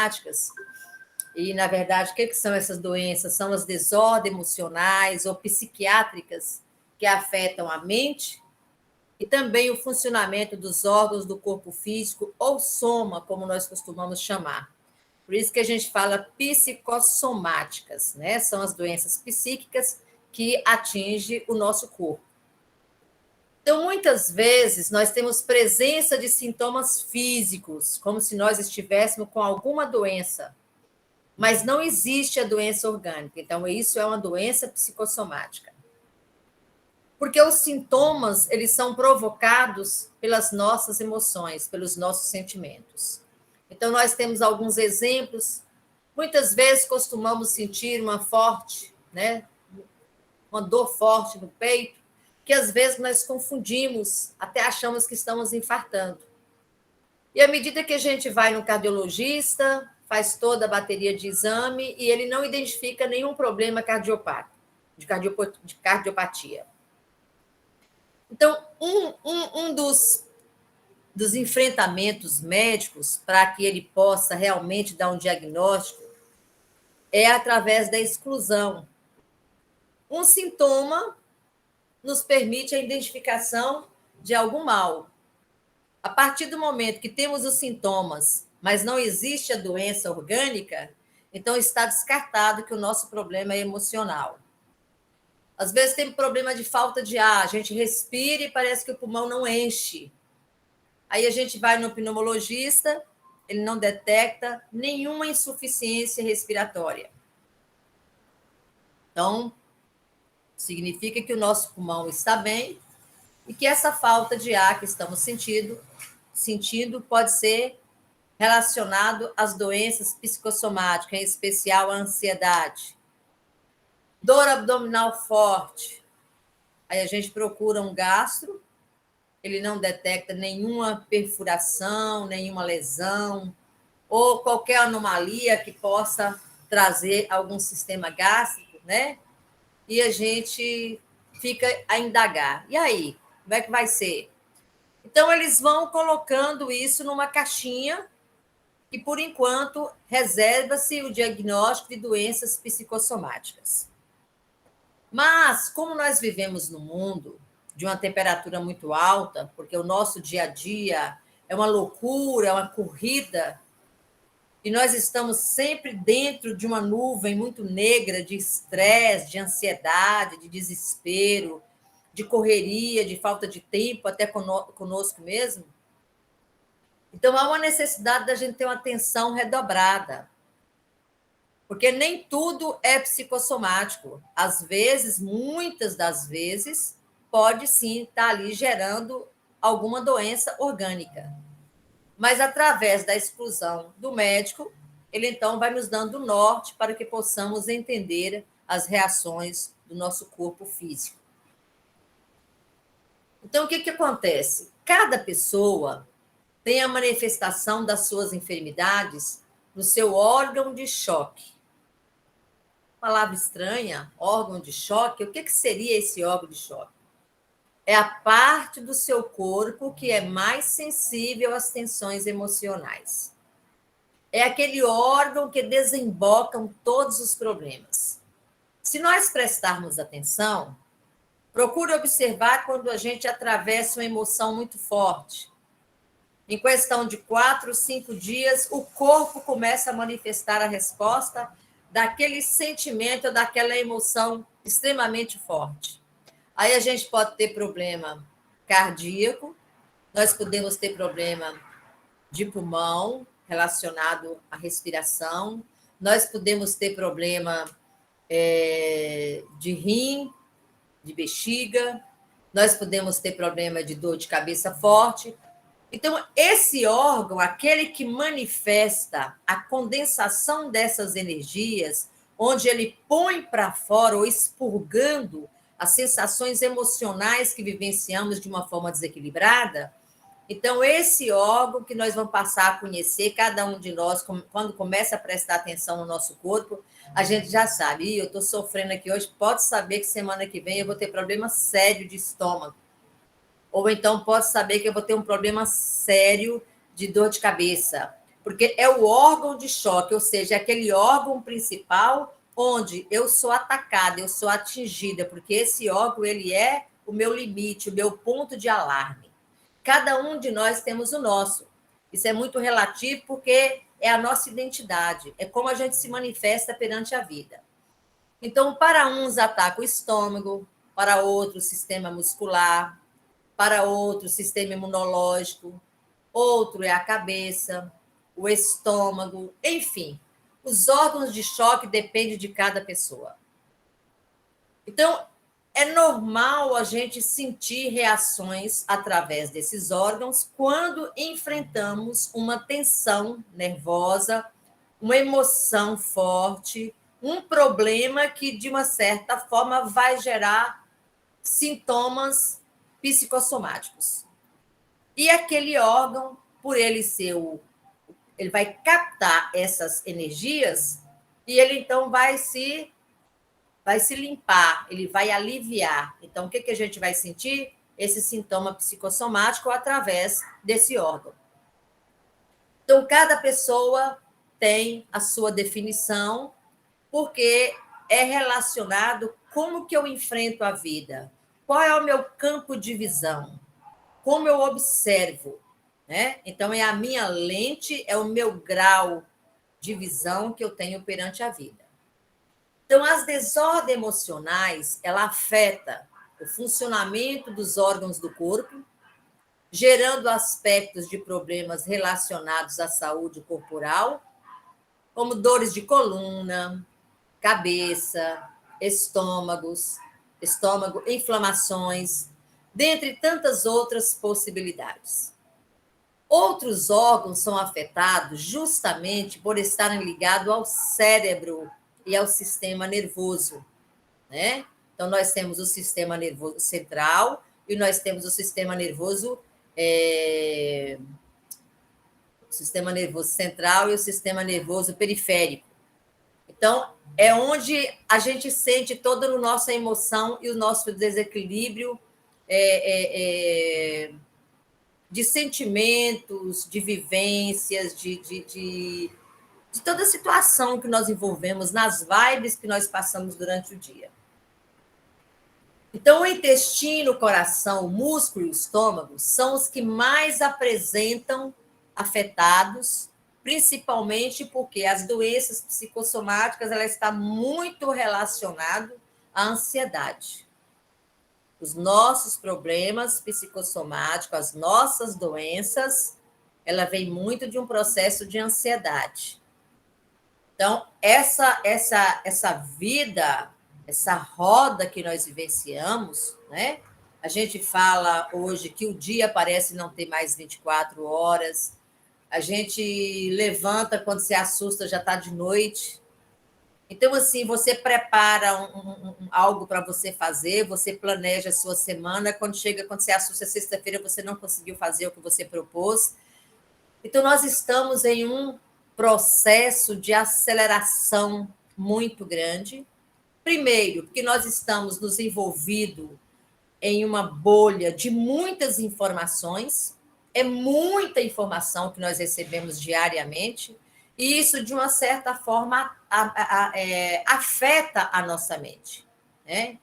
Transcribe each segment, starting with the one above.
psicossomáticas. E, na verdade, o que são essas doenças? São as desordens emocionais ou psiquiátricas que afetam a mente e também o funcionamento dos órgãos do corpo físico, ou soma, como nós costumamos chamar. Por isso que a gente fala psicossomáticas, né? São as doenças psíquicas que atingem o nosso corpo. Então, muitas vezes, nós temos presença de sintomas físicos, como se nós estivéssemos com alguma doença, mas não existe a doença orgânica. Então, isso é uma doença psicossomática. Porque os sintomas, eles são provocados pelas nossas emoções, pelos nossos sentimentos. Então, nós temos alguns exemplos. Muitas vezes costumamos sentir uma forte, né, uma dor forte no peito, que às vezes nós confundimos, até achamos que estamos infartando. E à medida que a gente vai no cardiologista, faz toda a bateria de exame e ele não identifica nenhum problema de cardiopatia. Então, um dos enfrentamentos médicos para que ele possa realmente dar um diagnóstico é através da exclusão. Um sintoma nos permite a identificação de algum mal. A partir do momento que temos os sintomas, mas não existe a doença orgânica, então está descartado que o nosso problema é emocional. Às vezes tem problema de falta de ar, a gente respira e parece que o pulmão não enche. Aí a gente vai no pneumologista, ele não detecta nenhuma insuficiência respiratória. Então, significa que o nosso pulmão está bem e que essa falta de ar que estamos sentindo pode ser relacionado às doenças psicossomáticas, em especial a ansiedade. Dor abdominal forte. Aí a gente procura um gastro, ele não detecta nenhuma perfuração, nenhuma lesão, ou qualquer anomalia que possa trazer algum sistema gástrico, né? E a gente fica a indagar. E aí, como é que vai ser? Então, eles vão colocando isso numa caixinha e, por enquanto, reserva-se o diagnóstico de doenças psicossomáticas. Mas, como nós vivemos num mundo de uma temperatura muito alta, porque o nosso dia a dia é uma loucura, é uma corrida, e nós estamos sempre dentro de uma nuvem muito negra de estresse, de ansiedade, de desespero, de correria, de falta de tempo, até conosco mesmo. Então, há uma necessidade da gente ter uma atenção redobrada, porque nem tudo é psicossomático. Às vezes, muitas das vezes, pode sim estar ali gerando alguma doença orgânica. Mas, através da exclusão do médico, ele então vai nos dando norte para que possamos entender as reações do nosso corpo físico. Então, o que acontece? Cada pessoa tem a manifestação das suas enfermidades no seu órgão de choque. Palavra estranha, órgão de choque. O que seria esse órgão de choque? É a parte do seu corpo que é mais sensível às tensões emocionais. É aquele órgão que desembocam todos os problemas. Se nós prestarmos atenção, procure observar quando a gente atravessa uma emoção muito forte. Em questão de 4, 5 dias, o corpo começa a manifestar a resposta daquele sentimento, daquela emoção extremamente forte. Aí a gente pode ter problema cardíaco, nós podemos ter problema de pulmão relacionado à respiração, nós podemos ter problema de rim, de bexiga, nós podemos ter problema de dor de cabeça forte. Então, esse órgão, aquele que manifesta a condensação dessas energias, onde ele põe para fora ou expurgando as sensações emocionais que vivenciamos de uma forma desequilibrada, então, esse órgão que nós vamos passar a conhecer, cada um de nós, quando começa a prestar atenção no nosso corpo, a gente já sabe, eu estou sofrendo aqui hoje, pode saber que semana que vem eu vou ter problema sério de estômago. Ou então pode saber que eu vou ter um problema sério de dor de cabeça. porque é o órgão de choque, ou seja, é aquele órgão principal onde eu sou atacada, eu sou atingida, porque esse órgão ele é o meu limite, o meu ponto de alarme. Cada um de nós temos o nosso. Isso é muito relativo porque é a nossa identidade, é como a gente se manifesta perante a vida. Então, para uns ataca o estômago, para outros, sistema muscular, para outros, sistema imunológico, outro é a cabeça, o estômago, enfim. Os órgãos de choque dependem de cada pessoa. Então, é normal a gente sentir reações através desses órgãos quando enfrentamos uma tensão nervosa, uma emoção forte, um problema que, de uma certa forma, vai gerar sintomas psicossomáticos. E aquele órgão, por ele ser ele vai captar essas energias e ele então vai se limpar, ele vai aliviar. Então, o que a gente vai sentir? Esse sintoma psicossomático através desse órgão. Então, cada pessoa tem a sua definição, porque é relacionado como que eu enfrento a vida, qual é o meu campo de visão, como eu observo, né? Então, é a minha lente, é o meu grau de visão que eu tenho perante a vida. Então, as desordens emocionais, ela afeta o funcionamento dos órgãos do corpo, gerando aspectos de problemas relacionados à saúde corporal, como dores de coluna, cabeça, estômago, inflamações, dentre tantas outras possibilidades. Outros órgãos são afetados justamente por estarem ligados ao cérebro e ao sistema nervoso, né? Então, nós temos o sistema nervoso central e nós temos o sistema nervoso central e o sistema nervoso periférico. Então, é onde a gente sente toda a nossa emoção e o nosso desequilíbrio de sentimentos, de vivências, de toda a situação que nós envolvemos, nas vibes que nós passamos durante o dia. Então, o intestino, o coração, o músculo e o estômago são os que mais apresentam afetados, principalmente porque as doenças psicossomáticas ela está muito relacionado à ansiedade. Os nossos problemas psicossomáticos, as nossas doenças, ela vem muito de um processo de ansiedade. Então, essa vida, essa roda que nós vivenciamos, né? A gente fala hoje que o dia parece não ter mais 24 horas, a gente levanta quando se assusta, já está de noite. Então, assim, você prepara algo para você fazer, você planeja a sua semana, quando você assusta sexta-feira, você não conseguiu fazer o que você propôs. Então, nós estamos em um processo de aceleração muito grande. Primeiro, porque nós estamos nos envolvidos em uma bolha de muitas informações, é muita informação que nós recebemos diariamente, e isso, de uma certa forma, afeta a nossa mente, né?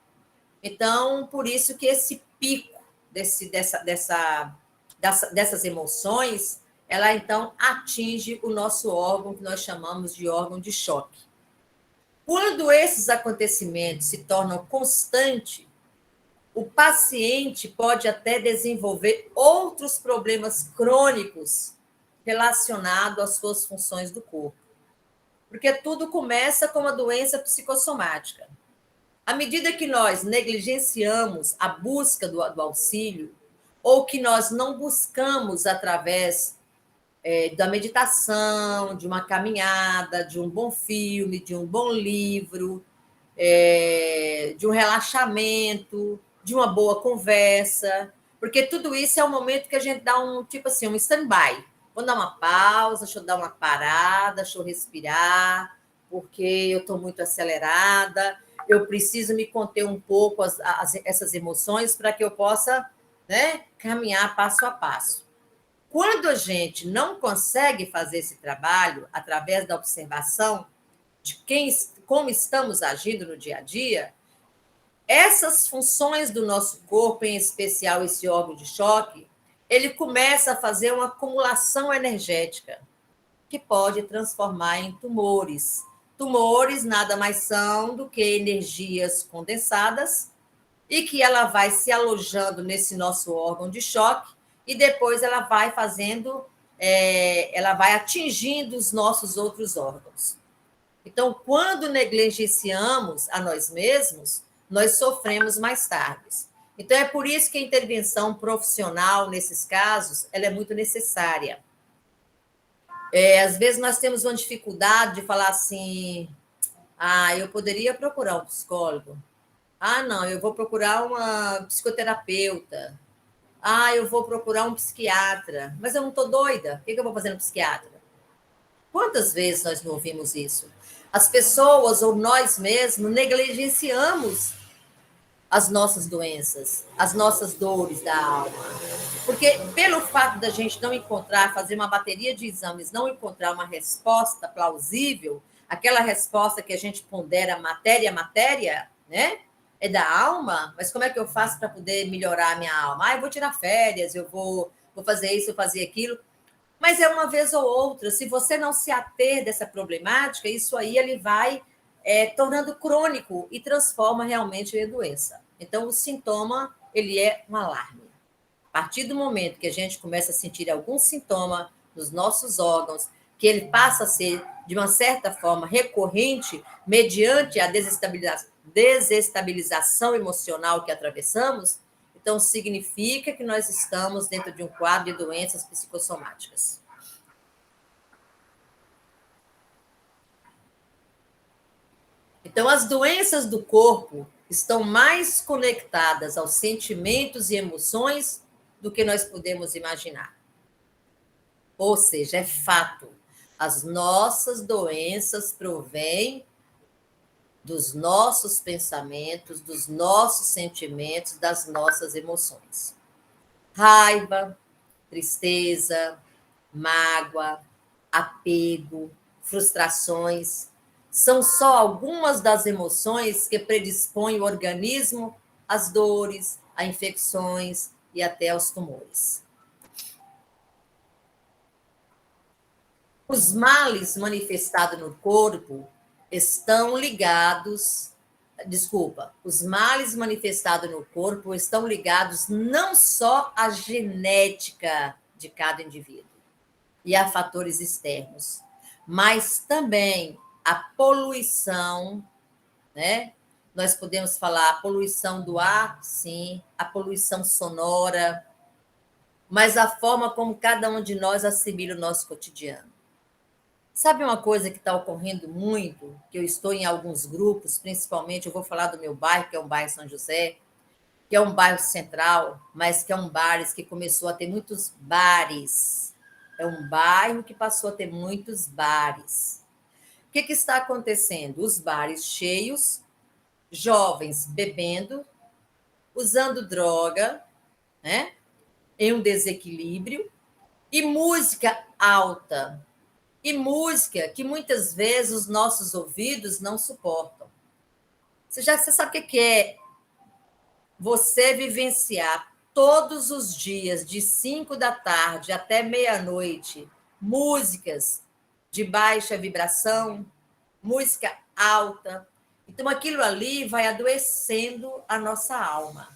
Então, por isso que esse pico dessas emoções, ela, então, atinge o nosso órgão, que nós chamamos de órgão de choque. Quando esses acontecimentos se tornam constantes, o paciente pode até desenvolver outros problemas crônicos relacionados às suas funções do corpo. Porque tudo começa com uma doença psicossomática. À medida que nós negligenciamos a busca do auxílio, ou que nós não buscamos através da meditação, de uma caminhada, de um bom filme, de um bom livro, de um relaxamento, de uma boa conversa, porque tudo isso é um momento que a gente dá um stand-by. Vou dar uma pausa, deixa eu dar uma parada, deixa eu respirar, porque eu estou muito acelerada, eu preciso me conter um pouco essas emoções para que eu possa, né, caminhar passo a passo. quando a gente não consegue fazer esse trabalho através da observação de como estamos agindo no dia a dia, essas funções do nosso corpo, em especial esse órgão de choque, ele começa a fazer uma acumulação energética que pode transformar em tumores. Tumores nada mais são do que energias condensadas e que ela vai se alojando nesse nosso órgão de choque e depois ela vai fazendo, ela vai atingindo os nossos outros órgãos. Então, quando negligenciamos a nós mesmos, nós sofremos mais tarde. Então, é por isso que a intervenção profissional, nesses casos, ela é muito necessária. Às vezes, nós temos uma dificuldade de falar assim, eu poderia procurar um psicólogo. Não, eu vou procurar uma psicoterapeuta. Eu vou procurar um psiquiatra. Mas eu não estou doida. O que eu vou fazer no psiquiatra? Quantas vezes nós não ouvimos isso? As pessoas ou nós mesmos negligenciamos as nossas doenças, as nossas dores da alma. Porque pelo fato da gente não encontrar, fazer uma bateria de exames, não encontrar uma resposta plausível, aquela resposta que a gente pondera matéria, né? É da alma, mas como é que eu faço para poder melhorar a minha alma? Eu vou tirar férias, eu vou fazer isso, eu fazer aquilo. Mas é uma vez ou outra. Se você não se ater dessa problemática, isso aí ele vai tornando crônico e transforma realmente em doença. Então, o sintoma ele é um alarme. A partir do momento que a gente começa a sentir algum sintoma nos nossos órgãos, que ele passa a ser, de uma certa forma, recorrente, mediante a desestabilização emocional que atravessamos, então significa que nós estamos dentro de um quadro de doenças psicossomáticas. Então, as doenças do corpo estão mais conectadas aos sentimentos e emoções do que nós podemos imaginar. Ou seja, é fato. As nossas doenças provêm dos nossos pensamentos, dos nossos sentimentos, das nossas emoções. Raiva, tristeza, mágoa, apego, frustrações, são só algumas das emoções que predispõem o organismo às dores, a infecções e até aos tumores. Os males manifestados no corpo estão ligados, os males manifestados no corpo estão ligados não só à genética de cada indivíduo e a fatores externos, mas também a poluição, né? Nós podemos falar a poluição do ar, sim, a poluição sonora, mas a forma como cada um de nós assimila o nosso cotidiano. Sabe uma coisa que está ocorrendo muito, que eu estou em alguns grupos, principalmente, eu vou falar do meu bairro, que é um bairro São José, que é um bairro central, mas que é um bairro que começou a ter muitos bares. É um bairro que passou a ter muitos bares. O que está acontecendo? Os bares cheios, jovens bebendo, usando droga, né? Em um desequilíbrio, e música alta. E música que muitas vezes os nossos ouvidos não suportam. Você sabe o que é você vivenciar todos os dias, de 5 da tarde até meia-noite, músicas de baixa vibração, música alta. Então, aquilo ali vai adoecendo a nossa alma.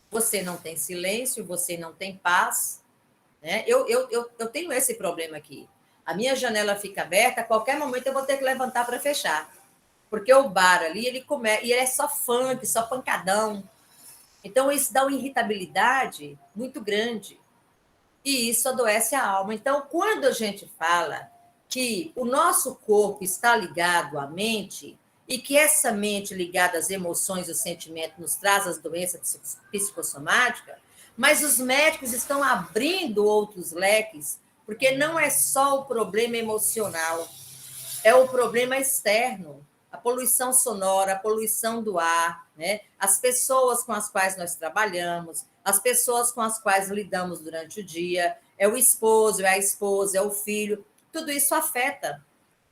Você não tem silêncio, você não tem paz. Né? Eu tenho esse problema aqui. A minha janela fica aberta, a qualquer momento eu vou ter que levantar para fechar. Porque o bar ali, ele é só funk, só pancadão. Então, isso dá uma irritabilidade muito grande. E isso adoece a alma. Então, quando a gente fala que o nosso corpo está ligado à mente e que essa mente ligada às emoções e os sentimentos nos traz as doenças psicossomáticas, mas os médicos estão abrindo outros leques, porque não é só o problema emocional, é o problema externo, a poluição sonora, a poluição do ar, né? As pessoas com as quais nós trabalhamos, as pessoas com as quais lidamos durante o dia, é o esposo, é a esposa, é o filho. Tudo isso afeta,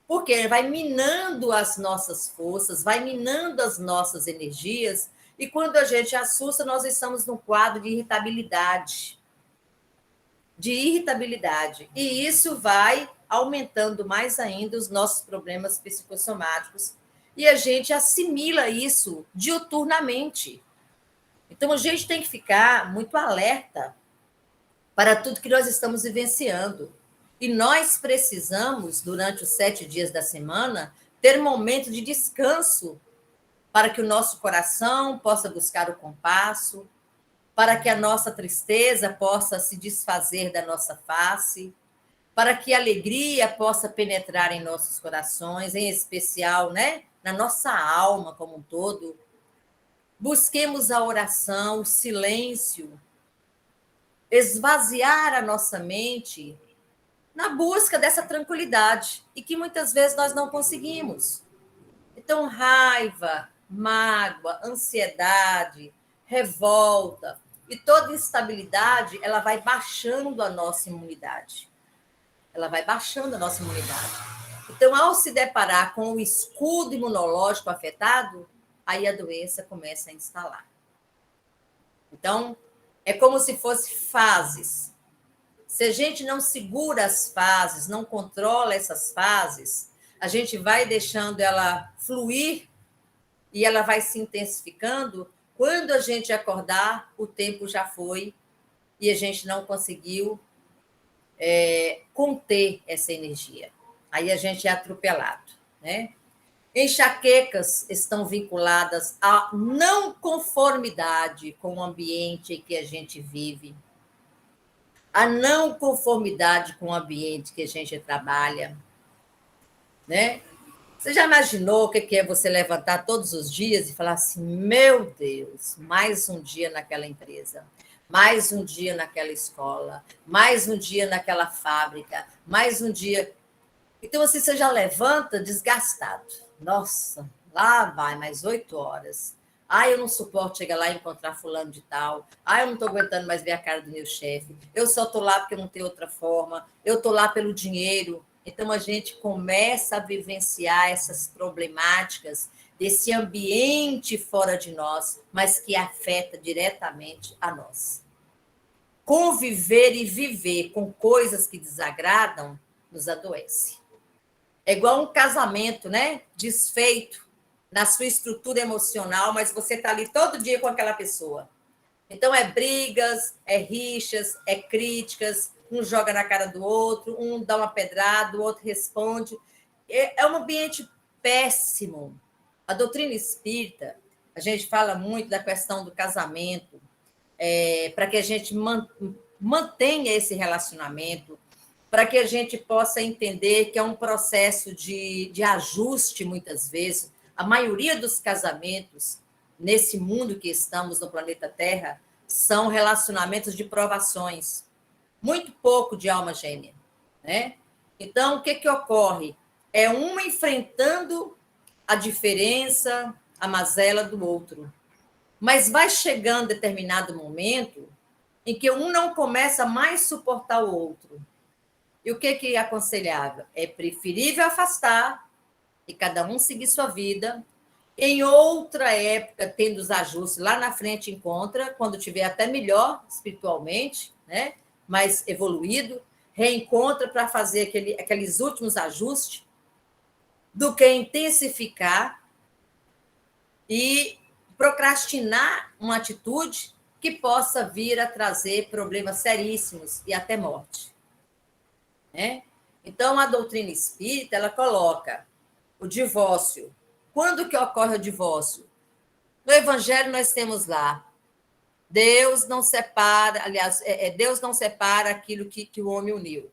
porque vai minando as nossas forças, vai minando as nossas energias, e quando a gente assusta, nós estamos num quadro de irritabilidade. E isso vai aumentando mais ainda os nossos problemas psicossomáticos, e a gente assimila isso diuturnamente. Então, a gente tem que ficar muito alerta para tudo que nós estamos vivenciando. E nós precisamos, durante os 7 dias da semana, ter momento de descanso para que o nosso coração possa buscar o compasso, para que a nossa tristeza possa se desfazer da nossa face, para que a alegria possa penetrar em nossos corações, em especial, né, na nossa alma como um todo. Busquemos a oração, o silêncio, esvaziar a nossa mente na busca dessa tranquilidade, e que muitas vezes nós não conseguimos. Então, raiva, mágoa, ansiedade, revolta e toda instabilidade, ela vai baixando a nossa imunidade. Então, ao se deparar com o escudo imunológico afetado, aí a doença começa a instalar. Então, é como se fosse fases. Se a gente não segura as fases, não controla essas fases, a gente vai deixando ela fluir e ela vai se intensificando. Quando a gente acordar, o tempo já foi e a gente não conseguiu conter essa energia. Aí a gente é atropelado, né? Enxaquecas estão vinculadas à não conformidade com o ambiente em que a gente vive, a não conformidade com o ambiente que a gente trabalha, né? Você já imaginou o que é você levantar todos os dias e falar assim, meu Deus, mais um dia naquela empresa, mais um dia naquela escola, mais um dia naquela fábrica, mais um dia... Então, assim, você já levanta desgastado. Nossa, lá vai mais 8 horas. Eu não suporto chegar lá e encontrar fulano de tal. Eu não estou aguentando mais ver a cara do meu chefe. Eu só estou lá porque não tem outra forma. Eu estou lá pelo dinheiro. Então, a gente começa a vivenciar essas problemáticas desse ambiente fora de nós, mas que afeta diretamente a nós. Conviver e viver com coisas que desagradam nos adoece. É igual um casamento, né? Desfeito na sua estrutura emocional, mas você está ali todo dia com aquela pessoa. Então, é brigas, é rixas, é críticas, um joga na cara do outro, um dá uma pedrada, o outro responde. É um ambiente péssimo. A doutrina espírita, a gente fala muito da questão do casamento, para que a gente mantenha esse relacionamento, para que a gente possa entender que é um processo de ajuste, muitas vezes. A maioria dos casamentos, nesse mundo que estamos, no planeta Terra, são relacionamentos de provações. Muito pouco de alma gêmea, né? Então, o que ocorre? É um enfrentando a diferença, a mazela do outro. Mas vai chegando determinado momento em que um não começa mais a suportar o outro. E o que é aconselhável? É preferível afastar e cada um seguir sua vida. Em outra época, tendo os ajustes, lá na frente encontra, quando tiver até melhor espiritualmente, né? Mais evoluído, reencontra para fazer aqueles últimos ajustes, do que intensificar e procrastinar uma atitude que possa vir a trazer problemas seríssimos e até morte. Né? Então, a doutrina espírita, ela coloca o divórcio. Quando que ocorre o divórcio? No Evangelho nós temos lá, Deus não separa, aliás, Deus não separa aquilo que o homem uniu.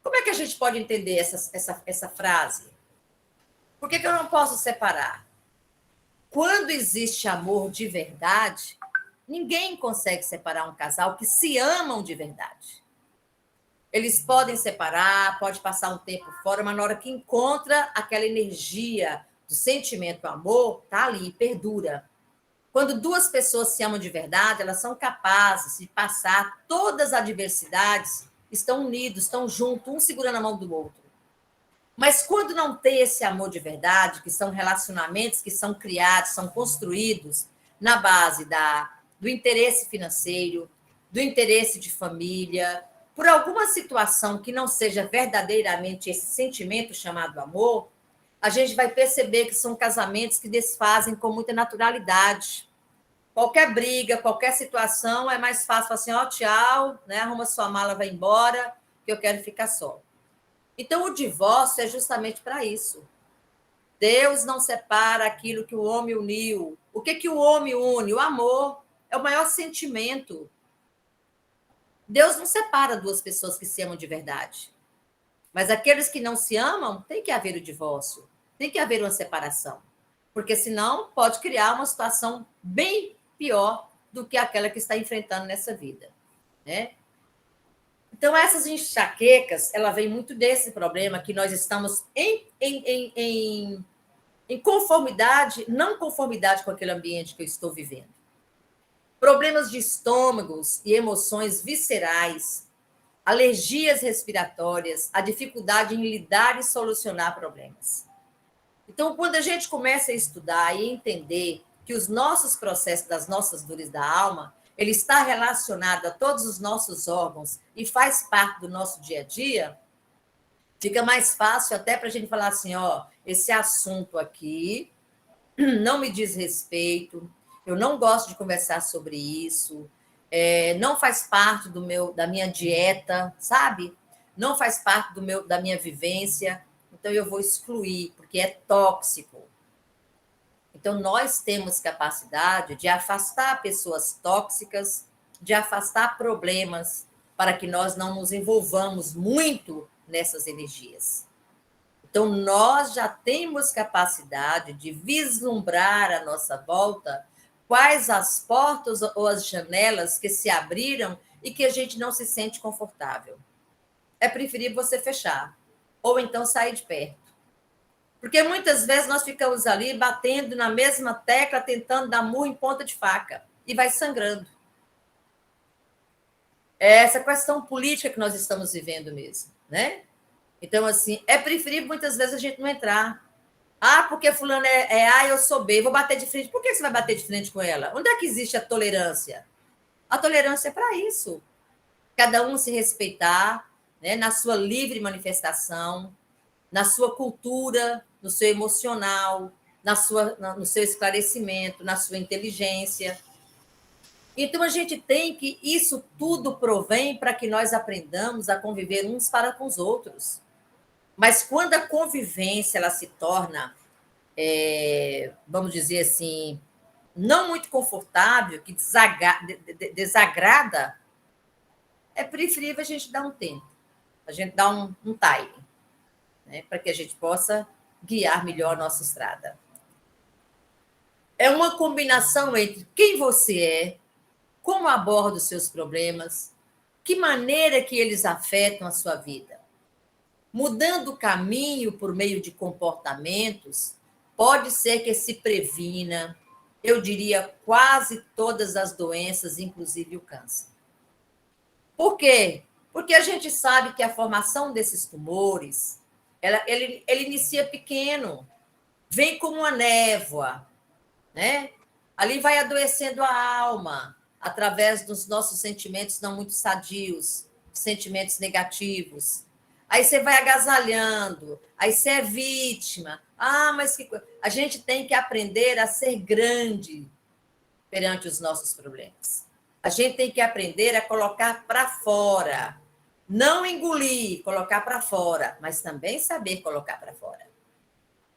Como é que a gente pode entender essa frase? Por que eu não posso separar? Quando existe amor de verdade, ninguém consegue separar um casal que se amam de verdade. Eles podem separar, pode passar um tempo fora, mas na hora que encontra aquela energia do sentimento amor, está ali, perdura. Quando duas pessoas se amam de verdade, elas são capazes de passar todas as adversidades, estão unidos, estão juntos, um segurando a mão do outro. Mas quando não tem esse amor de verdade, que são relacionamentos que são criados, são construídos na base do interesse financeiro, do interesse de família, por alguma situação que não seja verdadeiramente esse sentimento chamado amor, a gente vai perceber que são casamentos que desfazem com muita naturalidade. Qualquer briga, qualquer situação, é mais fácil falar assim, ó, tchau, né? Arruma sua mala, vai embora, que eu quero ficar só. Então, o divórcio é justamente para isso. Deus não separa aquilo que o homem uniu. O que o homem une? O amor é o maior sentimento. Deus não separa duas pessoas que se amam de verdade. Mas aqueles que não se amam, tem que haver o divórcio, tem que haver uma separação. Porque senão pode criar uma situação bem pior do que aquela que está enfrentando nessa vida, né? Então, essas enxaquecas, ela vem muito desse problema que nós estamos em conformidade, não conformidade com aquele ambiente que eu estou vivendo. Problemas de estômagos e emoções viscerais, alergias respiratórias, a dificuldade em lidar e solucionar problemas. Então, quando a gente começa a estudar e entender que os nossos processos das nossas dores da alma, ele está relacionado a todos os nossos órgãos e faz parte do nosso dia a dia, fica mais fácil até para a gente falar assim, ó, esse assunto aqui não me diz respeito, eu não gosto de conversar sobre isso, não faz parte da minha dieta, sabe? Não faz parte da minha vivência, então eu vou excluir, porque é tóxico. Então, nós temos capacidade de afastar pessoas tóxicas, de afastar problemas, para que nós não nos envolvamos muito nessas energias. Então, nós já temos capacidade de vislumbrar à nossa volta quais as portas ou as janelas que se abriram e que a gente não se sente confortável. É preferível você fechar, ou então sair de perto. Porque muitas vezes nós ficamos ali batendo na mesma tecla, tentando dar murro em ponta de faca, e vai sangrando. É essa questão política que nós estamos vivendo mesmo, né? Então, assim, é preferível muitas vezes a gente não entrar. Ah, porque fulano é A e eu sou B, vou bater de frente. Por que você vai bater de frente com ela? Onde é que existe a tolerância? A tolerância é para isso. Cada um se respeitar, né, na sua livre manifestação, na sua cultura, no seu emocional, no seu esclarecimento, na sua inteligência. Então, a gente tem que... Isso tudo provém para que nós aprendamos a conviver uns para com os outros. Mas quando a convivência ela se torna, vamos dizer assim, não muito confortável, que desagrada, é preferível a gente dar um tempo, a gente dar um time, né, para que a gente possa guiar melhor a nossa estrada. É uma combinação entre quem você é, como aborda os seus problemas, que maneira que eles afetam a sua vida. Mudando o caminho por meio de comportamentos, pode ser que se previna, eu diria, quase todas as doenças, inclusive o câncer. Por quê? Porque a gente sabe que a formação desses tumores, ele inicia pequeno, vem como uma névoa, né? Ali vai adoecendo a alma, através dos nossos sentimentos não muito sadios, sentimentos negativos. Aí você vai agasalhando, aí você é vítima. Ah, mas que coisa. A gente tem que aprender a ser grande perante os nossos problemas. A gente tem que aprender a colocar para fora. Não engolir, colocar para fora, mas também saber colocar para fora,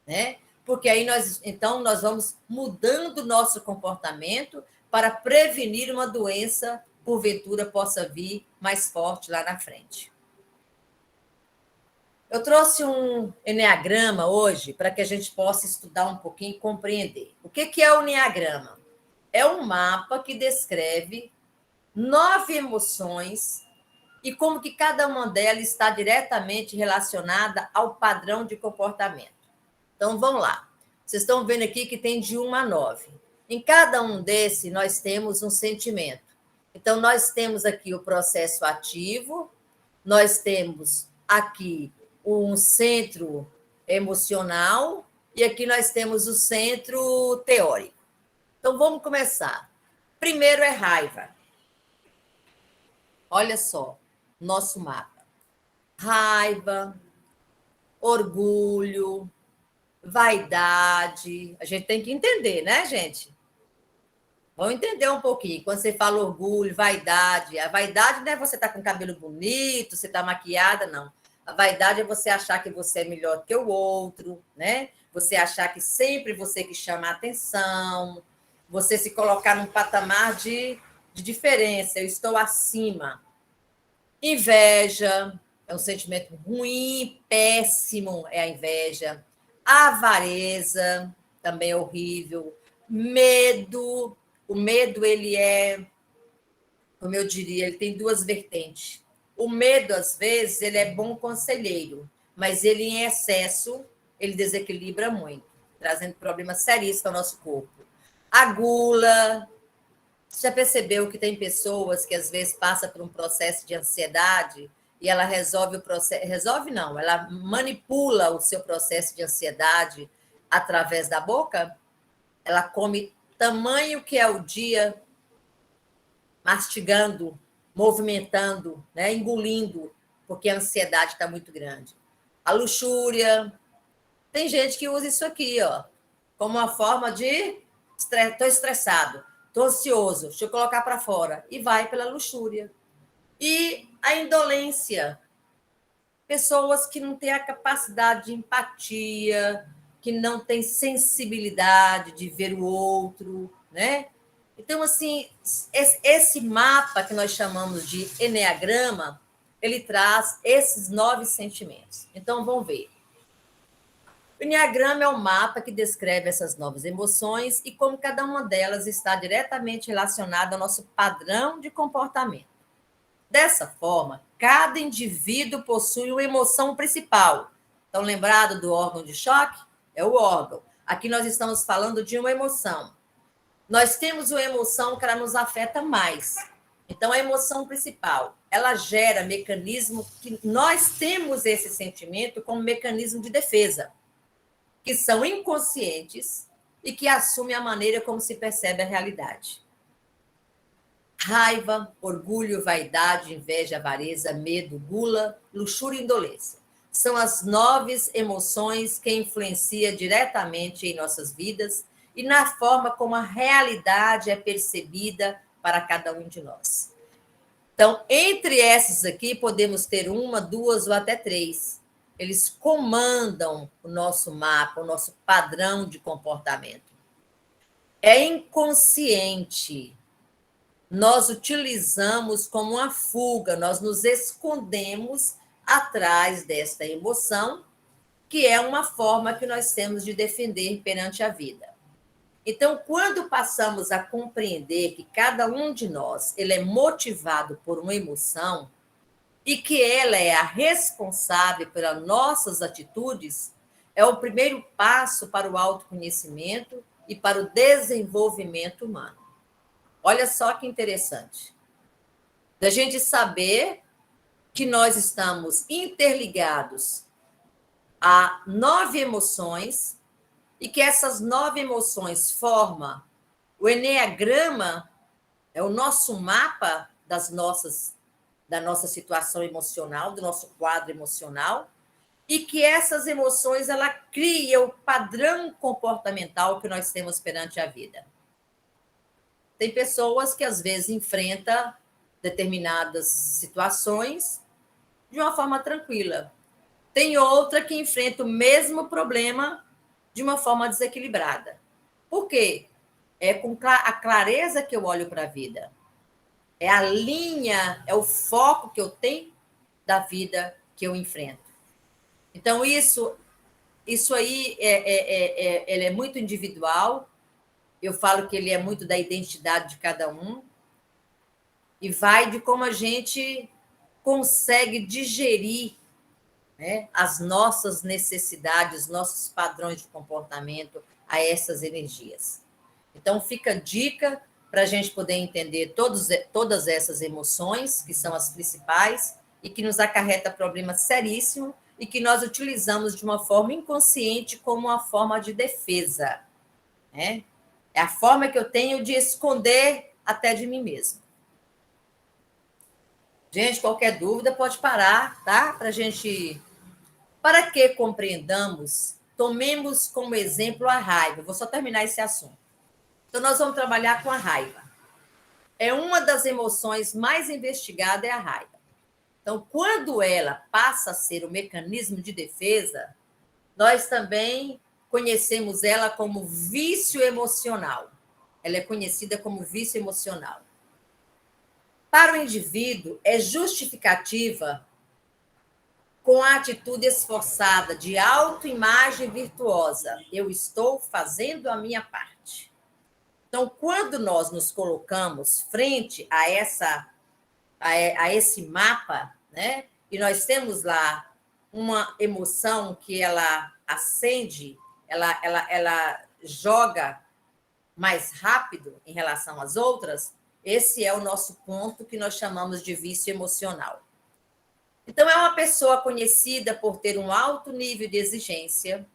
né? Porque aí nós vamos mudando o nosso comportamento para prevenir uma doença, porventura possa vir mais forte lá na frente. Eu trouxe um eneagrama hoje para que a gente possa estudar um pouquinho e compreender. O que é o eneagrama? É um mapa que descreve 9 emoções e como que cada uma delas está diretamente relacionada ao padrão de comportamento. Então, vamos lá. Vocês estão vendo aqui que tem de 1 a 9. Em cada um desses, nós temos um sentimento. Então, nós temos aqui o processo ativo, nós temos aqui um centro emocional e aqui nós temos o centro teórico. Então, vamos começar. Primeiro é raiva. Olha só, nosso mapa. Raiva, orgulho, vaidade. A gente tem que entender, né, gente? Vamos entender um pouquinho. Quando você fala orgulho, vaidade, a vaidade não é você estar com cabelo bonito, você estar maquiada, não. A vaidade é você achar que você é melhor que o outro, né? Você achar que sempre você que chama a atenção, você se colocar num patamar de diferença, eu estou acima. Inveja é um sentimento ruim, péssimo, é a inveja. Avareza também é horrível. Medo, o medo ele é, como eu diria, ele tem duas vertentes. O medo às vezes ele é bom conselheiro, mas ele em excesso ele desequilibra muito, trazendo problemas seríssimos para o nosso corpo. A gula. Você já percebeu que tem pessoas que às vezes passam por um processo de ansiedade e ela resolve o processo, resolve não, ela manipula o seu processo de ansiedade através da boca? Ela come tamanho que é o dia, mastigando, movimentando, né, engolindo, porque a ansiedade está muito grande. A luxúria, tem gente que usa isso aqui, ó, como uma forma de estou estressado, estou ansioso, deixa eu colocar para fora. E vai pela luxúria. E a indolência. Pessoas que não têm a capacidade de empatia, que não têm sensibilidade de ver o outro, né? Então, assim, esse mapa que nós chamamos de eneagrama, ele traz esses 9 sentimentos. Então, vamos ver. O Enneagrama é um mapa que descreve essas novas emoções e como cada uma delas está diretamente relacionada ao nosso padrão de comportamento. Dessa forma, cada indivíduo possui uma emoção principal. Então, lembrado do órgão de choque? É o órgão. Aqui nós estamos falando de uma emoção. Nós temos uma emoção que ela nos afeta mais. Então, a emoção principal, ela gera mecanismo que nós temos esse sentimento como mecanismo de defesa, que são inconscientes e que assumem a maneira como se percebe a realidade. Raiva, orgulho, vaidade, inveja, avareza, medo, gula, luxúria e indolência. São as 9 emoções que influenciam diretamente em nossas vidas e na forma como a realidade é percebida para cada um de nós. Então, entre essas aqui, podemos ter uma, duas ou até 3. Eles comandam o nosso mapa, o nosso padrão de comportamento. É inconsciente. Nós utilizamos como uma fuga, nós nos escondemos atrás desta emoção, que é uma forma que nós temos de defender perante a vida. Então, quando passamos a compreender que cada um de nós ele é motivado por uma emoção, e que ela é a responsável pelas nossas atitudes, é o primeiro passo para o autoconhecimento e para o desenvolvimento humano. Olha só que interessante. Da gente saber que nós estamos interligados a 9 emoções e que essas 9 emoções formam o eneagrama, é o nosso mapa da nossa situação emocional, do nosso quadro emocional, e que essas emoções ela cria o padrão comportamental que nós temos perante a vida. Tem pessoas que às vezes enfrentam determinadas situações de uma forma tranquila. Tem outra que enfrenta o mesmo problema de uma forma desequilibrada. Por quê? É com a clareza que eu olho para a vida. É a linha, é o foco que eu tenho da vida que eu enfrento. Então, isso aí ele é muito individual. Eu falo que ele é muito da identidade de cada um. E vai de como a gente consegue digerir, né, as nossas necessidades, nossos padrões de comportamento a essas energias. Então, fica a dica para a gente poder entender todas essas emoções, que são as principais, e que nos acarreta problemas seríssimos, e que nós utilizamos de uma forma inconsciente como uma forma de defesa, né? É a forma que eu tenho de esconder até de mim mesmo. Gente, qualquer dúvida pode parar, tá? Para que compreendamos, tomemos como exemplo a raiva. Vou só terminar esse assunto. Então, nós vamos trabalhar com a raiva. É uma das emoções mais investigadas, é a raiva. Então, quando ela passa a ser o mecanismo de defesa, nós também conhecemos ela como vício emocional. Ela é conhecida como vício emocional. Para o indivíduo, é justificativa com a atitude esforçada de autoimagem virtuosa. Eu estou fazendo a minha parte. Então, quando nós nos colocamos frente a esse mapa, né, e nós temos lá uma emoção que ela acende, ela joga mais rápido em relação às outras, esse é o nosso ponto que nós chamamos de vício emocional. Então, é uma pessoa conhecida por ter um alto nível de exigência,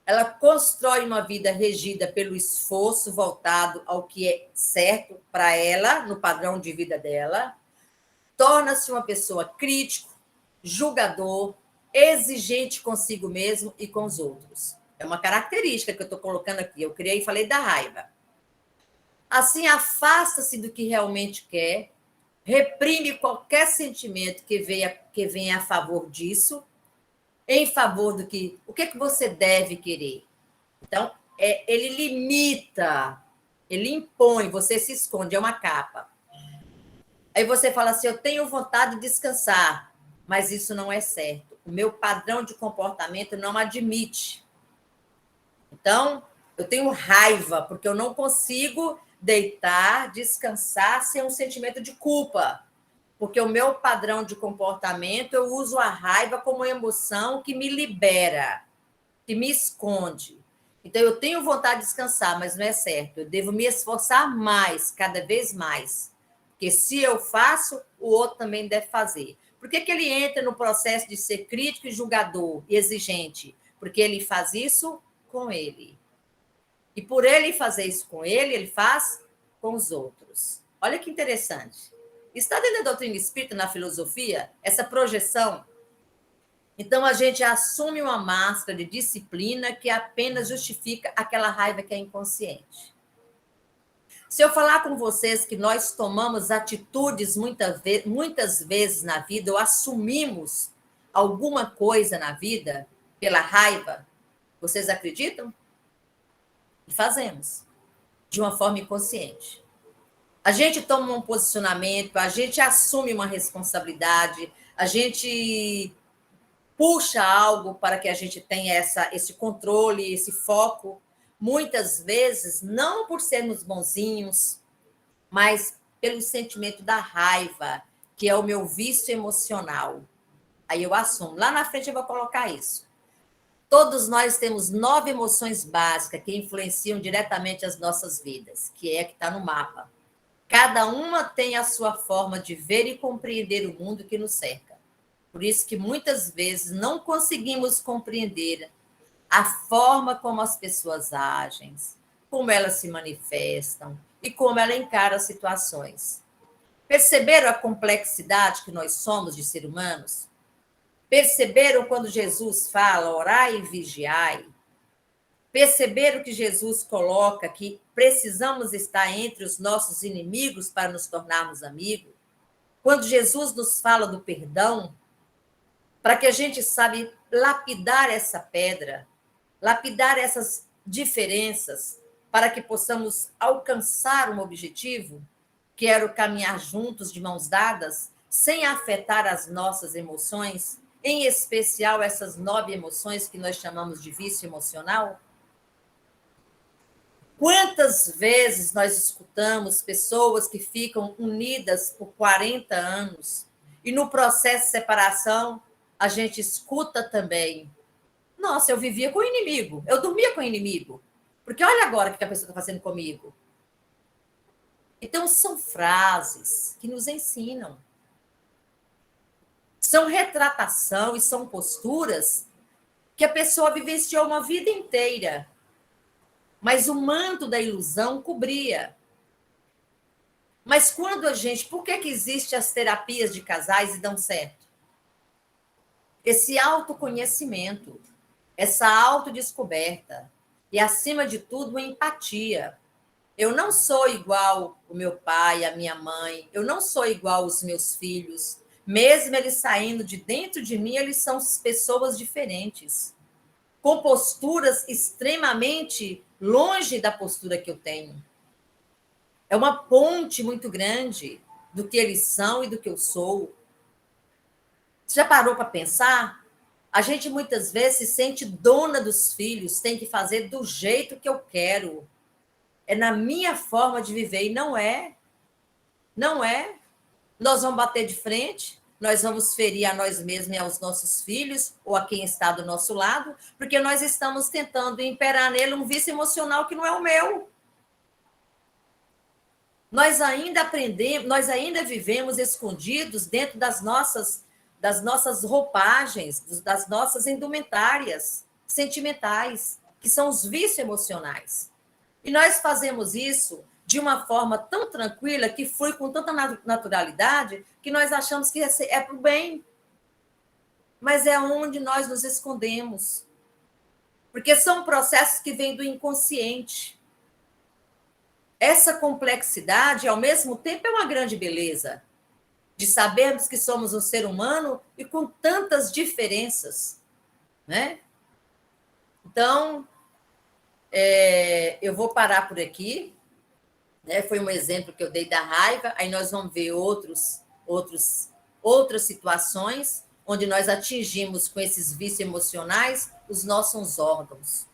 ela constrói uma vida regida pelo esforço voltado ao que é certo para ela, no padrão de vida dela, torna-se uma pessoa crítico, julgador, exigente consigo mesmo e com os outros. É uma característica que eu estou colocando aqui. Eu criei e falei da raiva. Assim, afasta-se do que realmente quer, reprime qualquer sentimento que venha a favor disso, em favor do que... O que você deve querer? Então, ele limita, ele impõe, você se esconde, é uma capa. Aí você fala assim, eu tenho vontade de descansar, mas isso não é certo. O meu padrão de comportamento não admite. Então, eu tenho raiva, porque eu não consigo deitar, descansar sem um sentimento de culpa. Porque o meu padrão de comportamento, eu uso a raiva como emoção que me libera, que me esconde. Então, eu tenho vontade de descansar, mas não é certo. Eu devo me esforçar mais, cada vez mais. Porque se eu faço, o outro também deve fazer. Por que ele entra no processo de ser crítico e julgador e exigente? Porque ele faz isso com ele. E por ele fazer isso com ele faz com os outros. Olha que interessante. Está dentro da doutrina espírita, na filosofia, essa projeção. Então, a gente assume uma máscara de disciplina que apenas justifica aquela raiva que é inconsciente. Se eu falar com vocês que nós tomamos atitudes muitas vezes na vida, ou assumimos alguma coisa na vida pela raiva, vocês acreditam? E fazemos, de uma forma inconsciente. A gente toma um posicionamento, a gente assume uma responsabilidade, a gente puxa algo para que a gente tenha esse controle, esse foco, muitas vezes não por sermos bonzinhos, mas pelo sentimento da raiva, que é o meu vício emocional. Aí eu assumo. Lá na frente eu vou colocar isso. Todos nós temos 9 emoções básicas que influenciam diretamente as nossas vidas, que está no mapa. Cada uma tem a sua forma de ver e compreender o mundo que nos cerca. Por isso que muitas vezes não conseguimos compreender a forma como as pessoas agem, como elas se manifestam e como ela encara as situações. Perceberam a complexidade que nós somos de seres humanos? Perceberam quando Jesus fala, orai e vigiai? Perceberam que Jesus coloca que precisamos estar entre os nossos inimigos para nos tornarmos amigos? Quando Jesus nos fala do perdão, para que a gente saiba lapidar essa pedra, lapidar essas diferenças, para que possamos alcançar um objetivo, que era o caminhar juntos de mãos dadas, sem afetar as nossas emoções, em especial essas 9 emoções que nós chamamos de vício emocional? Quantas vezes nós escutamos pessoas que ficam unidas por 40 anos e no processo de separação a gente escuta também: nossa, eu vivia com o inimigo, eu dormia com o inimigo, Porque olha agora o que a pessoa está fazendo comigo. Então, são frases que nos ensinam. São retratação e são posturas que a pessoa vivenciou uma vida inteira. Mas o manto da ilusão cobria. Mas quando a gente... Por que existem as terapias de casais e dão certo? Esse autoconhecimento, essa autodescoberta e, acima de tudo, a empatia. Eu não sou igual o meu pai, a minha mãe, eu não sou igual os meus filhos. Mesmo eles saindo de dentro de mim, eles são pessoas diferentes, com posturas extremamente longe da postura que eu tenho. É uma ponte muito grande do que eles são e do que eu sou. Você já parou para pensar? A gente muitas vezes se sente dona dos filhos, tem que fazer do jeito que eu quero. É na minha forma de viver, e não é. Não é. Nós vamos bater de frente, nós vamos ferir a nós mesmos e aos nossos filhos, ou a quem está do nosso lado, porque nós estamos tentando imperar nele um vício emocional que não é o meu. Nós ainda aprendemos, nós ainda vivemos escondidos dentro das nossas roupagens, das nossas indumentárias sentimentais, que são os vícios emocionais. E nós fazemos isso de uma forma tão tranquila, que flui com tanta naturalidade, que nós achamos que é para o bem. Mas é onde nós nos escondemos. Porque são processos que vêm do inconsciente. Essa complexidade, ao mesmo tempo, é uma grande beleza. De sabermos que somos um ser humano e com tantas diferenças. Né? Então, eu vou parar por aqui. Né? Foi um exemplo que eu dei da raiva, aí nós vamos ver outras situações onde nós atingimos com esses vícios emocionais os nossos órgãos.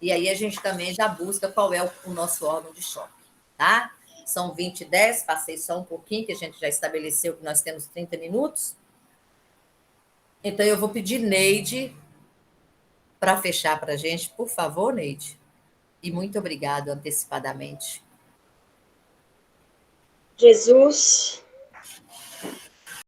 E aí a gente também já busca qual é o nosso órgão de choque. Tá? São 20h10, passei só um pouquinho, que a gente já estabeleceu que nós temos 30 minutos. Então eu vou pedir Neide para fechar para a gente, por favor, Neide. E muito obrigado antecipadamente. Jesus,